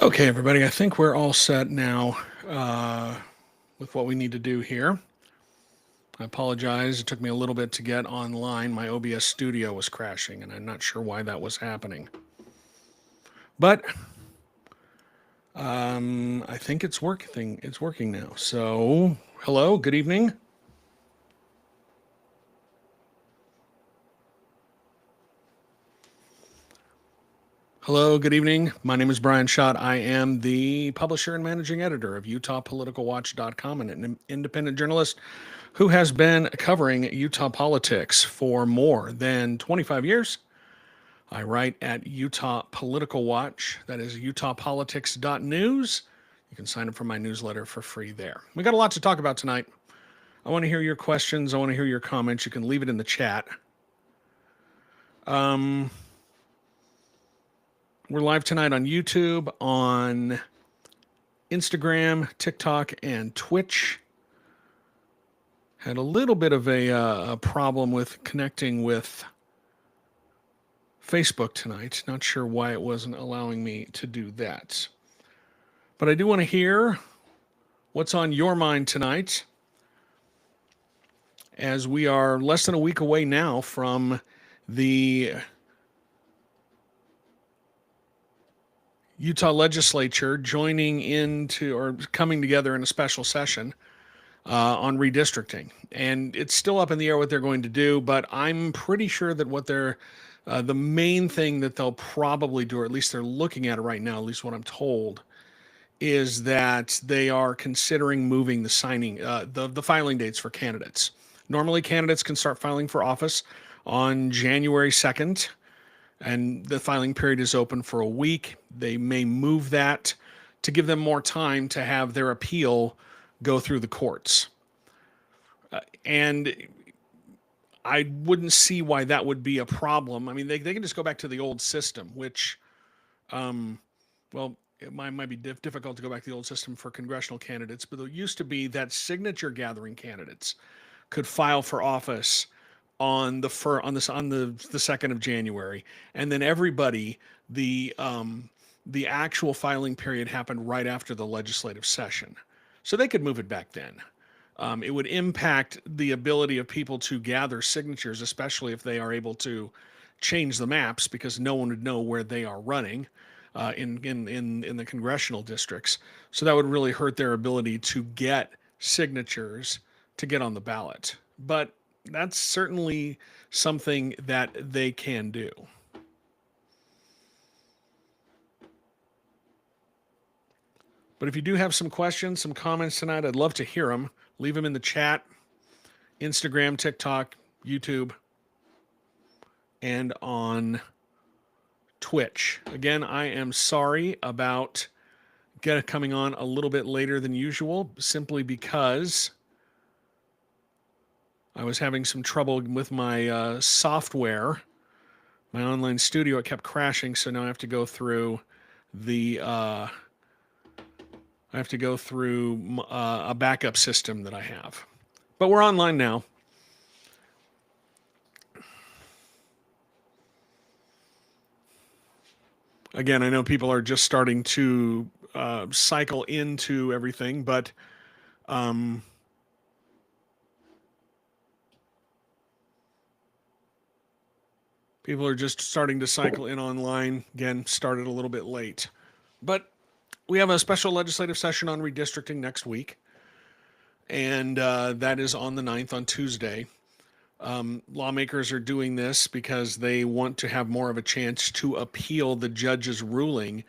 Okay, everybody, I think we're all set now with what we need to do here. I apologize. It took me a little bit to get online. My OBS studio was crashing, and I'm not sure why that was happening. But I think it's working. It's working now. So, hello, good evening. Hello, good evening. My name is Brian Schott. I am the publisher and managing editor of UtahPoliticalWatch.com and an independent journalist who has been covering Utah politics for more than 25 years. I write at Utah Political Watch. That is utahpolitics.news. You can sign up for my newsletter for free there. We got a lot to talk about tonight. I want to hear your questions. I want to hear your comments. You can leave it in the chat. We're live tonight on YouTube, on Instagram, TikTok, and Twitch. Had a little bit of a problem with connecting with Facebook tonight. Not sure why it wasn't allowing me to do that. But I do want to hear what's on your mind tonight, as we are less than a week away now from the Utah legislature joining into or coming together in a special session on redistricting. And it's still up in the air what they're going to do, but I'm pretty sure that what they're the main thing that they'll probably do, or at least they're looking at it right now, at least what I'm told, is that they are considering moving the filing dates for candidates. Normally, candidates can start filing for office on January 2nd, and the filing period is open for a week. They may move that to give them more time to have their appeal go through the courts. And I wouldn't see why that would be a problem. I mean, they can just go back to the old system, which, well, it might be difficult to go back to the old system for congressional candidates, but there used to be that signature gathering candidates could file for office on the 2nd of January, and then everybody the actual filing period happened right after the legislative session, so they could move it back then. It would impact the ability of people to gather signatures, especially if they are able to change the maps, because no one would know where they are running in the congressional districts. So that would really hurt their ability to get signatures to get on the ballot. But that's certainly something that they can do. But if you do have some questions, some comments tonight, I'd love to hear them. Leave them in the chat, Instagram, TikTok, YouTube, and on Twitch. Again, I am sorry about coming on a little bit later than usual, simply because I was having some trouble with my software, my online studio. It kept crashing, so now I have to go through a backup system that I have. But we're online now. Again, I know people are just starting to cycle into everything, but people are just starting to cycle in online. Again, started a little bit late. But we have a special legislative session on redistricting next week, and that is on the 9th, on Tuesday. Lawmakers are doing this because they want to have more of a chance to appeal the judge's ruling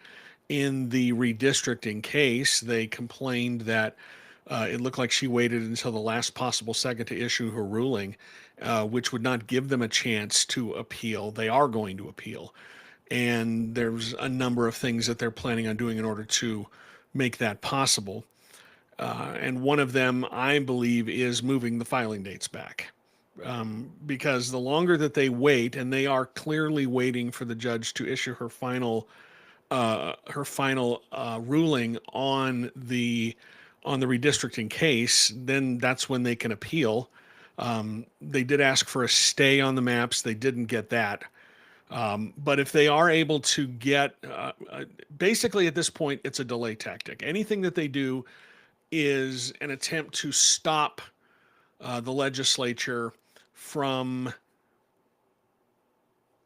in the redistricting case. They complained that it looked like she waited until the last possible second to issue her ruling, which would not give them a chance to appeal. They are going to appeal. And there's a number of things that they're planning on doing in order to make that possible. And one of them, I believe, is moving the filing dates back. Because the longer that they wait, and they are clearly waiting for the judge to issue her final ruling on the redistricting case, then that's when they can appeal. They did ask for a stay on the maps. They didn't get that. But if they are able to get, basically at this point, it's a delay tactic. Anything that they do is an attempt to stop the legislature from,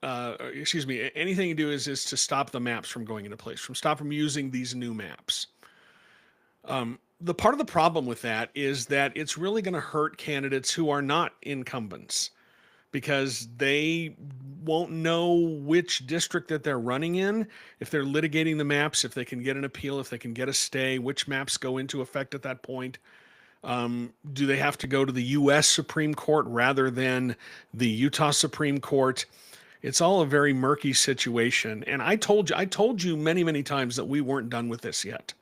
excuse me, anything you do is to stop the maps from going into place, from using these new maps. The part of the problem with that is that it's really going to hurt candidates who are not incumbents because they won't know which district that they're running in, if they're litigating the maps, if they can get an appeal, if they can get a stay, which maps go into effect at that point. Do they have to go to the U.S. Supreme Court rather than the Utah Supreme Court? It's all a very murky situation. And I told you many, many times that we weren't done with this yet.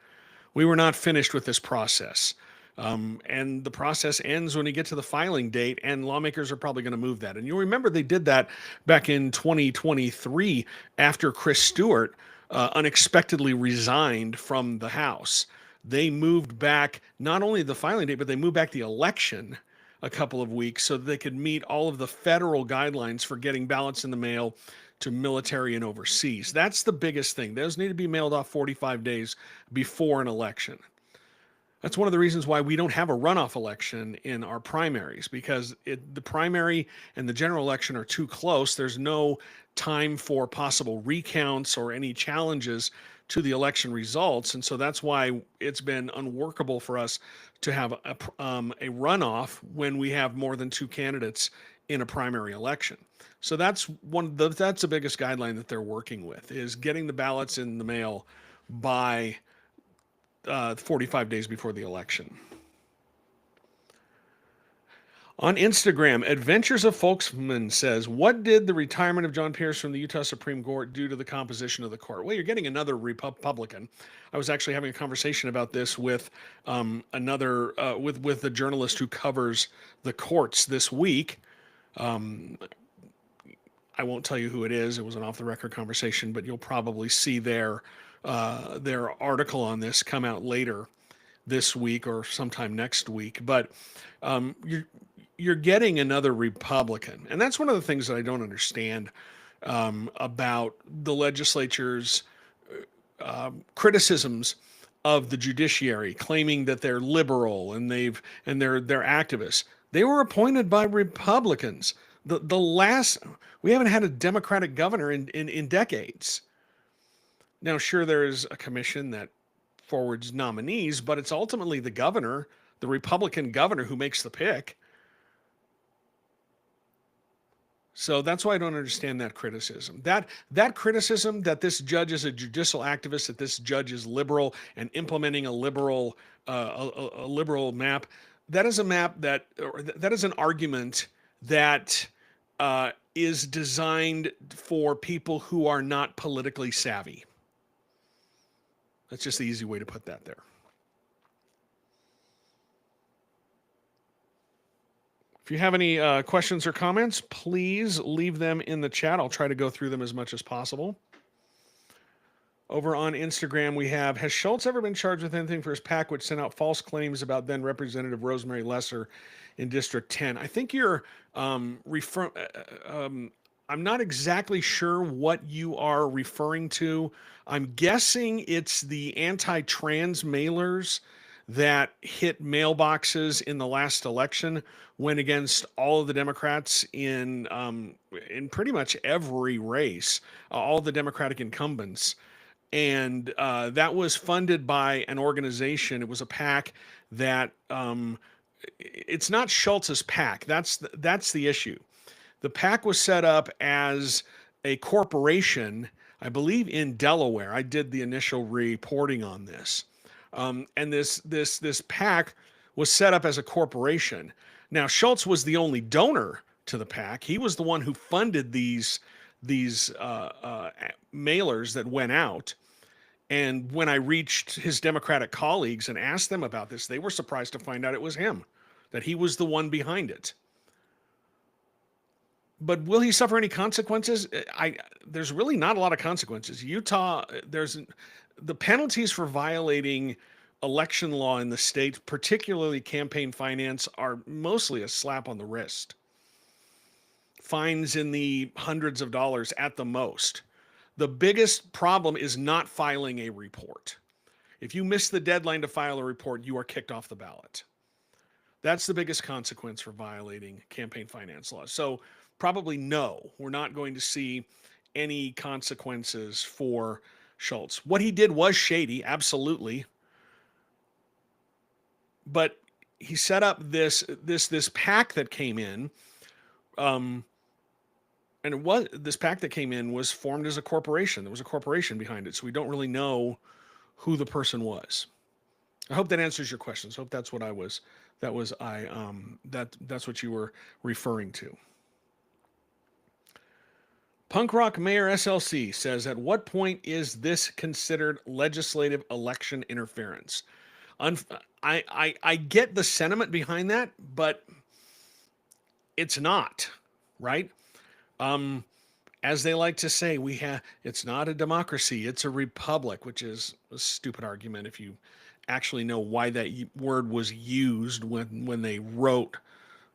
We were not finished with this process. And the process ends when you get to the filing date, and lawmakers are probably going to move that. And you'll remember they did that back in 2023 after Chris Stewart unexpectedly resigned from the House. They moved back not only the filing date, but they moved back the election a couple of weeks so that they could meet all of the federal guidelines for getting ballots in the mail to military and overseas. That's the biggest thing. Those need to be mailed off 45 days before an election. That's one of the reasons why we don't have a runoff election in our primaries, because the primary and the general election are too close. There's no time for possible recounts or any challenges to the election results. And so that's why it's been unworkable for us to have a runoff when we have more than two candidates in a primary election. So that's that's the biggest guideline that they're working with, is getting the ballots in the mail by 45 days before the election. On Instagram, Adventures of Folksman says, what did the retirement of John Pierce from the Utah Supreme Court do to the composition of the court? Well, you're getting another Republican. I was actually having a conversation about this with with the journalist who covers the courts this week. I won't tell you who it is. It was an off-the-record conversation, but you'll probably see their article on this come out later this week or sometime next week. But you're getting another Republican, and that's one of the things that I don't understand about the legislature's criticisms of the judiciary, claiming that they're liberal and they're activists. They were appointed by Republicans. The last, we haven't had a Democratic governor in decades. Now, sure, there's a commission that forwards nominees, but it's ultimately the governor, the Republican governor, who makes the pick. So that's why I don't understand that criticism. That criticism that this judge is a judicial activist, that this judge is liberal and implementing a liberal map, that is a map that is an argument that is designed for people who are not politically savvy. That's just the easy way to put that there. If you have any questions or comments, please leave them in the chat. I'll try to go through them as much as possible. Over on Instagram, we have, has Schultz ever been charged with anything for his PAC, which sent out false claims about then Representative Rosemary Lesser in District 10? I think you're referring, I'm not exactly sure what you are referring to. I'm guessing it's the anti-trans mailers that hit mailboxes in the last election, went against all of the Democrats in pretty much every race, all the Democratic incumbents. And that was funded by an organization. It was a PAC that it's not Schultz's PAC. That's the issue. The PAC was set up as a corporation, I believe, in Delaware. I did the initial reporting on this. And this PAC was set up as a corporation. Now, Schultz was the only donor to the PAC. He was the one who funded these mailers that went out. And when I reached his Democratic colleagues and asked them about this, they were surprised to find out it was him, that he was the one behind it. But will he suffer any consequences? There's really not a lot of consequences. Utah, the penalties for violating election law in the state, particularly campaign finance, are mostly a slap on the wrist. fines in the hundreds of dollars at the most. The biggest problem is not filing a report. If you miss the deadline to file a report, you are kicked off the ballot. That's the biggest consequence for violating campaign finance laws. So probably no, we're not going to see any consequences for Schultz. What he did was shady, absolutely. But he set up this PAC that came in, and this PAC that came in was formed as a corporation. There was a corporation behind it, so we don't really know who the person was. I hope that answers your questions. I hope that's what that's what you were referring to. Punk Rock Mayor SLC says, at what point is this considered legislative election interference? I get the sentiment behind that, but it's not, right? As they like to say, it's not a democracy, it's a republic, which is a stupid argument if you actually know why that word was used when they wrote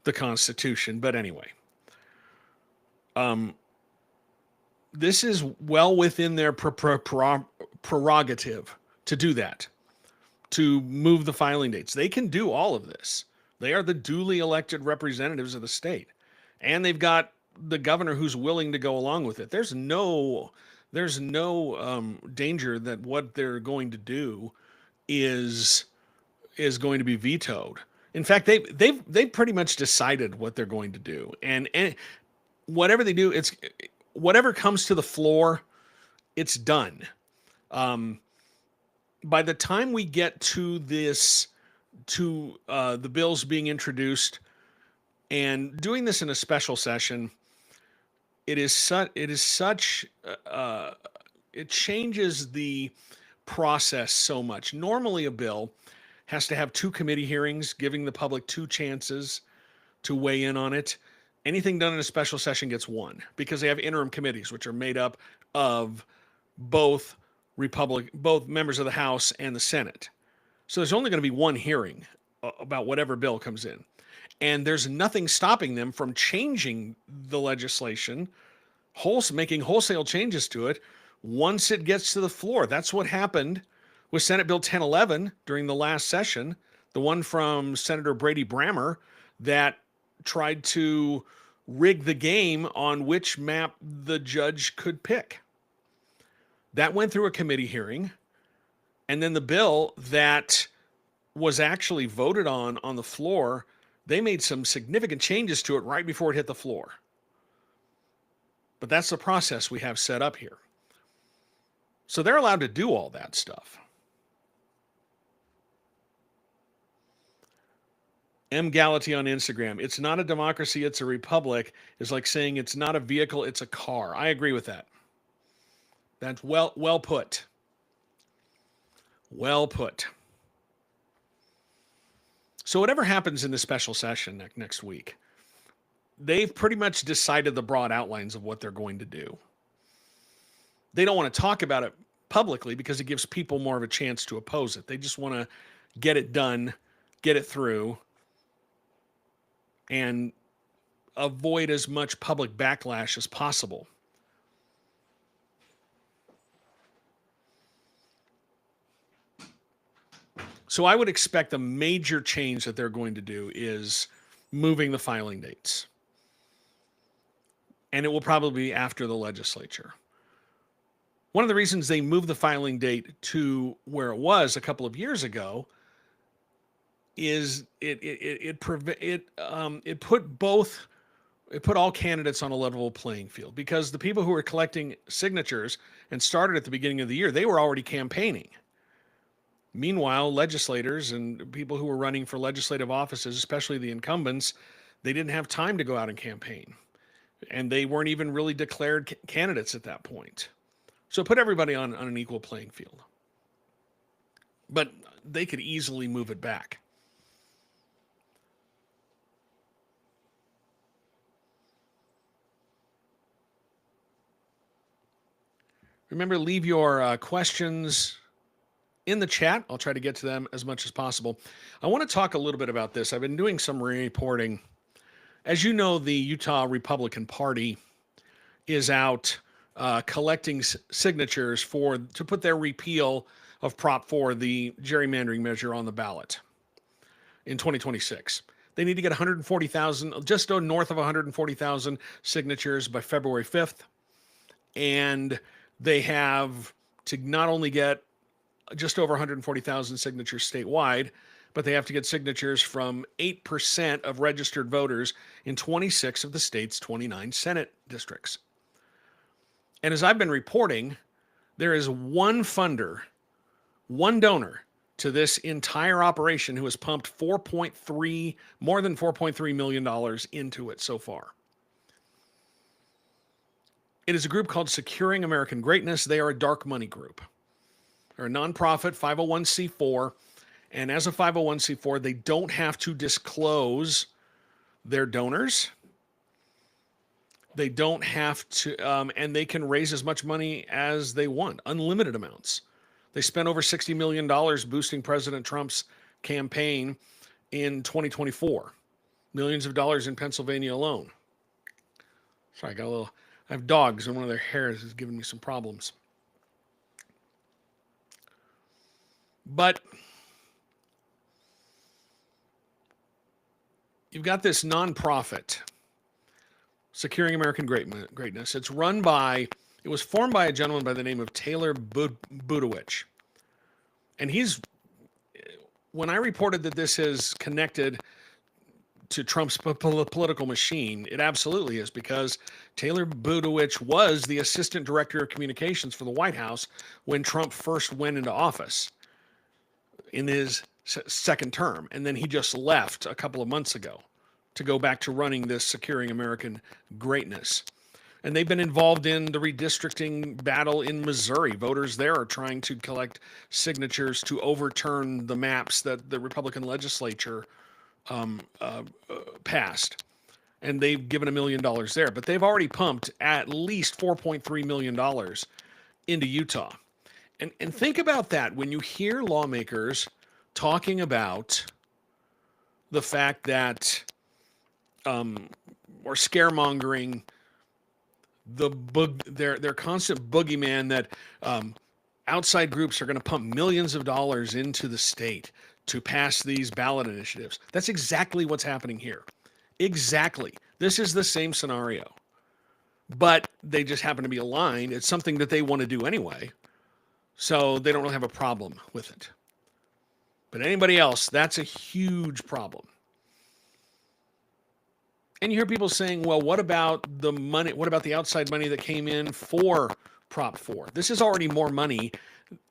the Constitution. But anyway, this is well within their prerogative to do that, to move the filing dates. They can do all of this. They are the duly elected representatives of the state, and they've got the governor who's willing to go along with it. There's no danger that what they're going to do is going to be vetoed. In fact, they've pretty much decided what they're going to do, and whatever they do, it's whatever comes to the floor, it's done. By the time we get to the bills being introduced and doing this in a special session, it changes the process so much. Normally a bill has to have 2 committee hearings, giving the public 2 chances to weigh in on it. Anything done in a special session gets 1, because they have interim committees, which are made up of both members of the House and the Senate. So there's only going to be 1 hearing about whatever bill comes in. And there's nothing stopping them from changing the legislation, making wholesale changes to it once it gets to the floor. That's what happened with Senate Bill 1011 during the last session, the one from Senator Brady Brammer that tried to rig the game on which map the judge could pick. That went through a committee hearing, and then the bill that was actually voted on the floor, they made some significant changes to it right before it hit the floor. But that's the process we have set up here. So they're allowed to do all that stuff. M. Gallaty on Instagram. It's not a democracy, it's a republic. Is like saying it's not a vehicle, it's a car. I agree with that. That's well put. Well put. So whatever happens in the special session next week, they've pretty much decided the broad outlines of what they're going to do. They don't want to talk about it publicly because it gives people more of a chance to oppose it. They just want to get it done, get it through, and avoid as much public backlash as possible. So I would expect the major change that they're going to do is moving the filing dates. And it will probably be after the legislature. One of the reasons they moved the filing date to where it was a couple of years ago is it put all candidates on a level playing field, because the people who were collecting signatures and started at the beginning of the year, they were already campaigning. Meanwhile, legislators and people who were running for legislative offices, especially the incumbents, they didn't have time to go out and campaign. And they weren't even really declared candidates at that point. So put everybody on an equal playing field. But they could easily move it back. Remember, leave your questions in the chat. I'll try to get to them as much as possible. I want to talk a little bit about this. I've been doing some reporting As you know, the Utah Republican Party is out collecting signatures to put their repeal of Prop 4, the gerrymandering measure, on the ballot in 2026. They need to get 140,000, just north of 140,000 signatures by February 5th. And they have to not only get just over 140,000 signatures statewide, but they have to get signatures from 8% of registered voters in 26 of the state's 29 Senate districts. And as I've been reporting, there is one funder, one donor to this entire operation who has pumped more than $4.3 million into it so far. It is a group called Securing American Greatness. They are a dark money group. They're a nonprofit 501c4. And as a 501c4, they don't have to disclose their donors. They don't have to, and they can raise as much money as they want, unlimited amounts. They spent over $60 million boosting President Trump's campaign in 2024. Millions of dollars in Pennsylvania alone. Sorry, I have dogs and one of their hairs is giving me some problems. But you've got this nonprofit, Securing American Greatness. It was formed by a gentleman by the name of Taylor Budowich. And when I reported that this is connected to Trump's political machine, it absolutely is, because Taylor Budowich was the assistant director of communications for the White House when Trump first went into office in his second term. And then he just left a couple of months ago to go back to running this Securing American Greatness. And they've been involved in the redistricting battle in Missouri. Voters there are trying to collect signatures to overturn the maps that the Republican legislature passed. And they've given $1 million there. But they've already pumped at least $4.3 million into Utah. And think about that when you hear lawmakers talking about the fact that, or scaremongering their constant boogeyman that outside groups are going to pump millions of dollars into the state to pass these ballot initiatives. That's exactly what's happening here. Exactly. This is the same scenario. But they just happen to be aligned. It's something that they want to do anyway. So they don't really have a problem with it. But anybody else, that's a huge problem. And you hear people saying, well, what about the money? What about the outside money that came in for Prop 4? This is already more money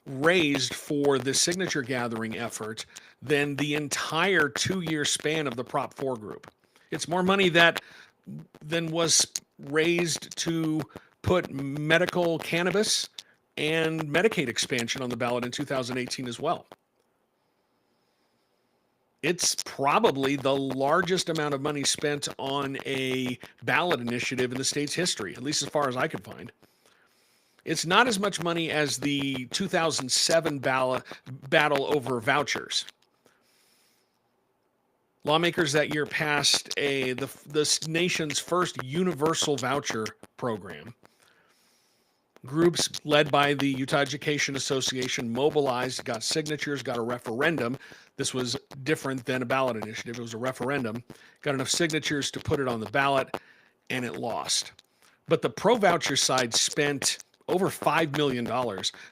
raised for the signature gathering effort than the entire 2-year span of the Prop 4 group. It's more money than was raised to put medical cannabis and Medicaid expansion on the ballot in 2018 as well. It's probably the largest amount of money spent on a ballot initiative in the state's history, at least as far as I could find. It's not as much money as the 2007 battle over vouchers. Lawmakers that year passed the nation's first universal voucher program. Groups led by the Utah Education Association mobilized, got signatures, got a referendum. This was different than a ballot initiative. It was a referendum. Got enough signatures to put it on the ballot, and it lost. But the pro-voucher side spent over $5 million.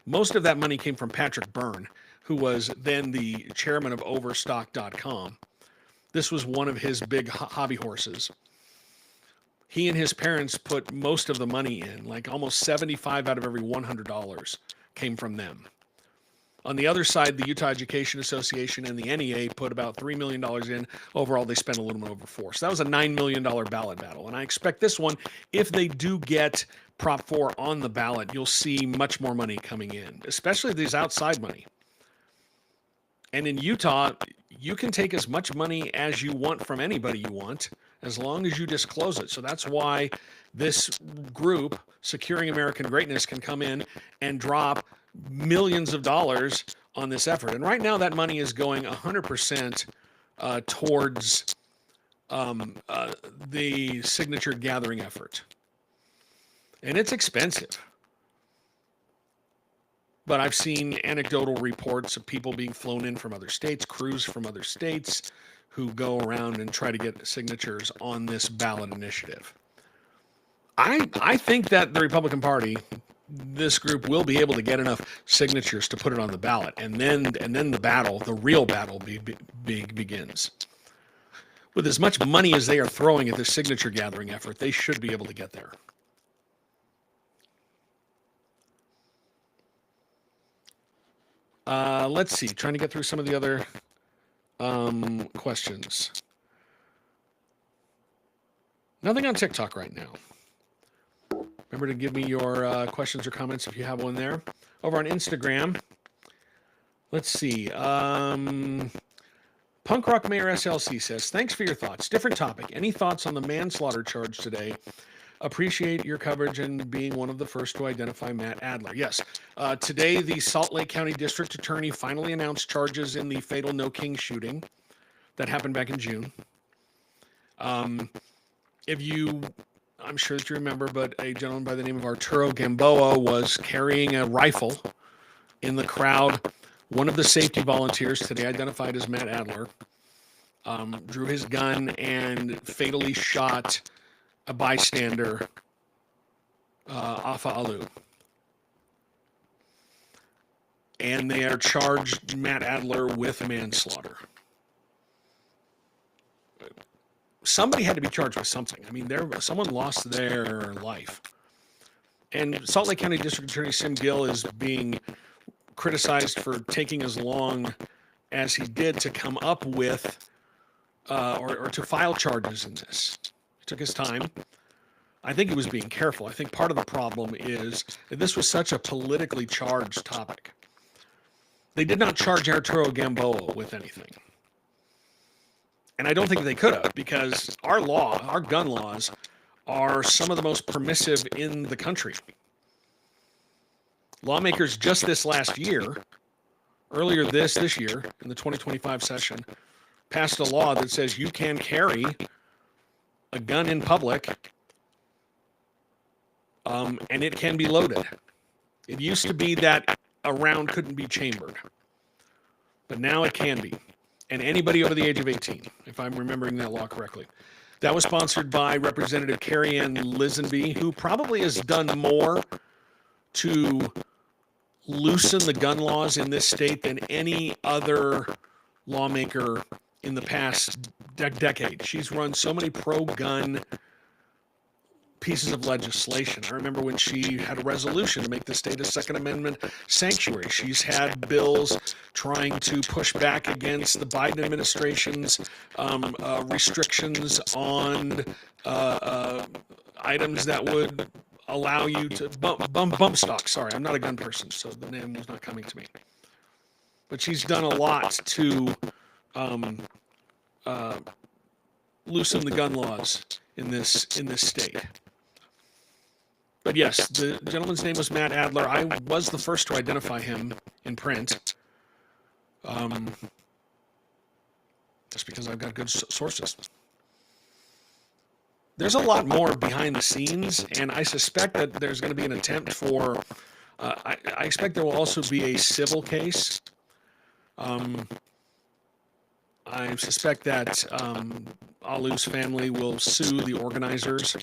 Most of that money came from Patrick Byrne, who was then the chairman of Overstock.com. This was one of his big hobby horses. He and his parents put most of the money in, like almost 75 out of every $100 came from them. On the other side, the Utah Education Association and the NEA put about $3 million in. Overall, they spent a little bit over $4 million. So that was a $9 million ballot battle. And I expect this one, if they do get Prop 4 on the ballot, you'll see much more money coming in, especially these outside money. And in Utah, you can take as much money as you want from anybody you want, as long as you disclose it. So that's why this group, Securing American Greatness, can come in and drop millions of dollars on this effort. And right now that money is going 100% towards the signature gathering effort. And it's expensive. But I've seen anecdotal reports of people being flown in from other states, crews from other states, who go around and try to get signatures on this ballot initiative. I think that the Republican Party, this group, will be able to get enough signatures to put it on the ballot, and then the battle, the real battle, begins. With as much money as they are throwing at this signature gathering effort, they should be able to get there. Let's see. Trying to get through some of the other questions. Nothing on TikTok right now. Remember to give me your questions or comments if you have one there. Over on Instagram, let's see. Punk Rock Mayor SLC says, thanks for your thoughts. Different topic. Any thoughts on the manslaughter charge today? Appreciate your coverage and being one of the first to identify Matt Adler. Yes. Today, the Salt Lake County District Attorney finally announced charges in the fatal No King shooting that happened back in June. I'm sure that you remember, but a gentleman by the name of Arturo Gamboa was carrying a rifle in the crowd. One of the safety volunteers, today identified as Matt Adler, drew his gun and fatally shot a bystander, Afa Alu. And they are charged Matt Adler with manslaughter. Somebody had to be charged with something. I mean, someone lost their life. And Salt Lake County District Attorney Sim Gill is being criticized for taking as long as he did to come up with or to file charges in this. He took his time. I think he was being careful. I think part of the problem is that this was such a politically charged topic. They did not charge Arturo Gamboa with anything. And I don't think they could have, because our gun laws, are some of the most permissive in the country. Lawmakers just this last year, earlier this year, in the 2025 session, passed a law that says you can carry a gun in public, and it can be loaded. It used to be that a round couldn't be chambered, but now it can be. And anybody over the age of 18, if I'm remembering that law correctly. That was sponsored by Representative Carrie Ann Lisenby, who probably has done more to loosen the gun laws in this state than any other lawmaker in the past decade. She's run so many pro-gun pieces of legislation. I remember when she had a resolution to make the state a Second Amendment sanctuary. She's had bills trying to push back against the Biden administration's restrictions on items that would allow you to bump stocks. Sorry, I'm not a gun person, so the name was not coming to me. But she's done a lot to loosen the gun laws in this state. But yes, the gentleman's name was Matt Adler. I was the first to identify him in print, just because I've got good sources. There's a lot more behind the scenes, and I suspect that there's going to be an attempt for, I expect there will also be a civil case. I suspect that Alu's family will sue the organizers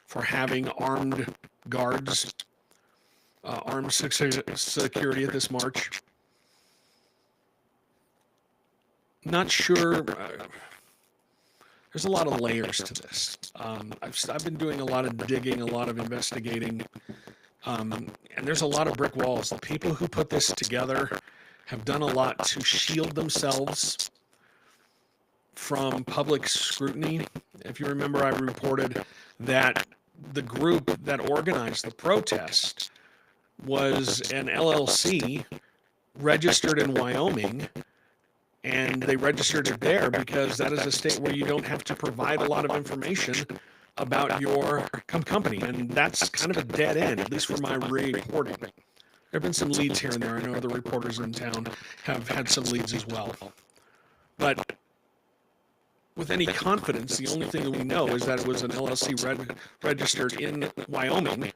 for having armed guards, armed security at this march. Not sure. There's a lot of layers to this. I've been doing a lot of digging, a lot of investigating, and there's a lot of brick walls. The people who put this together have done a lot to shield themselves from public scrutiny. If you remember, I reported that the group that organized the protest was an LLC registered in Wyoming, and they registered it there because that is a state where you don't have to provide a lot of information about your company, and that's kind of a dead end, at least for my reporting. There have been some leads here and there. I know other reporters in town have had some leads as well. But with any confidence. The only thing that we know is that it was an LLC registered in Wyoming.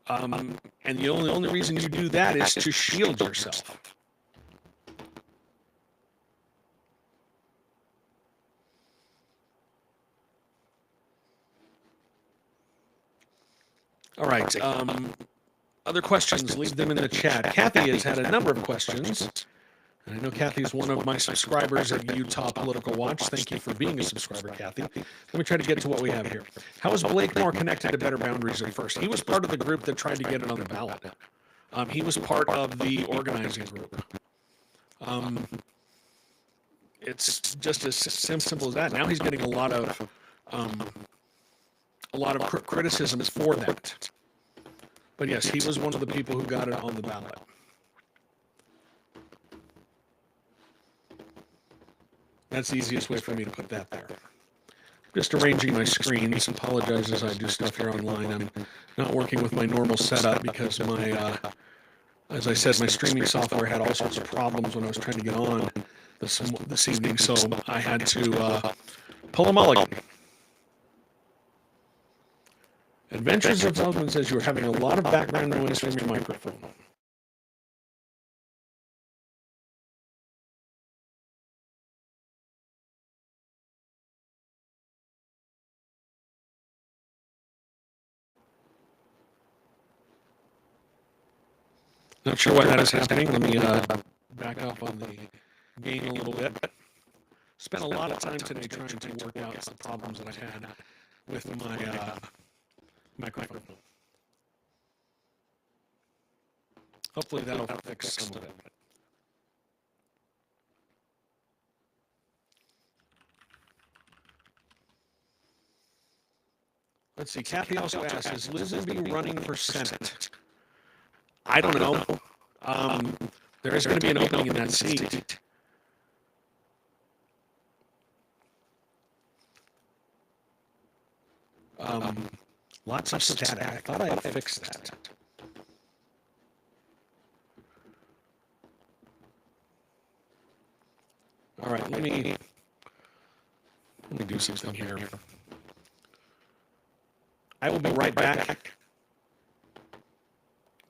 And the only reason you do that is to shield yourself. All right. Other questions, leave them in the chat. Kathy has had a number of questions. And I know Kathy is one of my subscribers at Utah Political Watch. Thank you for being a subscriber, Kathy. Let me try to get to what we have here. How is Blake Moore connected to Better Boundaries at first? He was part of the group that tried to get it on the ballot. He was part of the organizing group. It's just as simple as that. Now he's getting a lot of criticisms for that. But yes, he was one of the people who got it on the ballot. That's the easiest way for me to put that there. Just arranging my screens. Apologize as I do stuff here online. I'm not working with my normal setup because as I said, my streaming software had all sorts of problems when I was trying to get on this evening, so I had to pull a mulligan. Adventures of Feldman says you were having a lot of background noise from your microphone. Not sure why that is happening. Let me back up on the gain a little bit. Spent a lot of time today trying to work out the problems that I had with my microphone. Hopefully that'll fix some of it. Let's see. Kathy also asks, is Lisenby running for Senate? I don't know. There is going to be an opening in that seat. Lots of static. I thought I had fixed that. All right, let me do something here. I will be right back.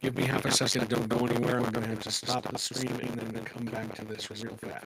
Give me half a second. Don't go anywhere. I'm going to have to stop the stream and then come back to this real fast.